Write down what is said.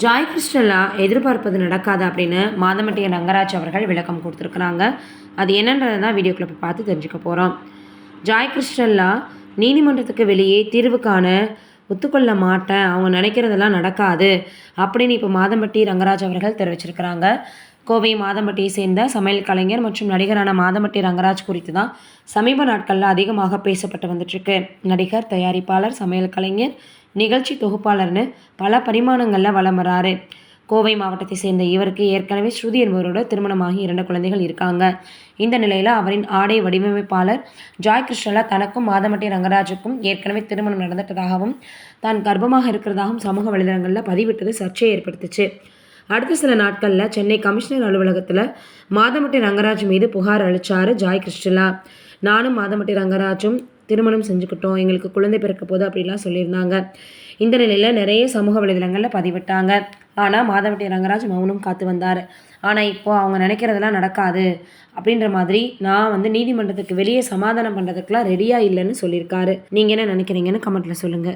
Joy கிருஷ்ணலா எதிர்பார்ப்பது நடக்காது அப்படின்னு மாதமட்டி ரங்கராஜ் அவர்கள் விளக்கம் கொடுத்துருக்குறாங்க. அது என்னன்றதை தான் வீடியோக்குள்ள போய் பார்த்து தெரிஞ்சுக்க போகிறோம். ஜாய் கிருஷ்ணலா நீதிமன்றத்துக்கு வெளியே தீர்வு காண ஒத்துக்கொள்ள மாட்டேன், அவங்க நினைக்கிறதெல்லாம் நடக்காது அப்படின்னு இப்போ மாதம்பட்டி ரங்கராஜ் அவர்கள் தெரிவிச்சிருக்கிறாங்க. கோவை மாதம்பட்டியை சேர்ந்த சமையல் கலைஞர் மற்றும் நடிகரான மாதம்பட்டி ரங்கராஜ் குறித்து தான் சமீப நாட்களில் அதிகமாக பேசப்பட்டு வந்துட்டுருக்கு. நடிகர், தயாரிப்பாளர், சமையல் கலைஞர், நிகழ்ச்சி தொகுப்பாளர்னு பல பரிமாணங்களில் வலம் வராரு. கோவை மாவட்டத்தை சேர்ந்த இவருக்கு ஏற்கனவே ஸ்ருதி என்பவரோட திருமணமாகி 2 குழந்தைகள் இருக்காங்க. இந்த நிலையில் அவரின் ஆடை வடிவமைப்பாளர் ஜாய் கிருஷ்ணலா தனக்கும் மாதம்பட்டி ரங்கராஜுக்கும் ஏற்கனவே திருமணம் நடந்துட்டதாகவும் தான் கர்ப்பமாக இருக்கிறதாகவும் சமூக வலைதளங்களில் பதிவிட்டது சர்ச்சையை ஏற்படுத்துச்சு. அடுத்த சில நாட்களில் சென்னை கமிஷனர் அலுவலகத்தில் மாதம்பட்டி ரங்கராஜ் மீது புகார் அளித்தார் ஜாய் கிருஷ்ணலா. நானும் மாதம்பட்டி ரங்கராஜும் திருமணம் செஞ்சுக்கிட்டோம், எங்களுக்கு குழந்தை பிறக்க போகுது அப்படிலாம் சொல்லியிருந்தாங்க. இந்த நிலையில் நிறைய சமூக வலைதளங்களில் பதிவிட்டாங்க. ஆனால் மாதம்பட்டி ரங்கராஜ் மௌனம் காத்து வந்தார். ஆனால் இப்போது அவங்க நினைக்கிறதெல்லாம் நடக்காது அப்படின்ற மாதிரி நான் நீதிமன்றத்துக்கு வெளியே சமாதானம் பண்ணுறதுக்கெலாம் ரெடியாக இல்லைன்னு சொல்லியிருக்காரு. நீங்கள் என்ன நினைக்கிறீங்கன்னு கமெண்ட்டில் சொல்லுங்கள்.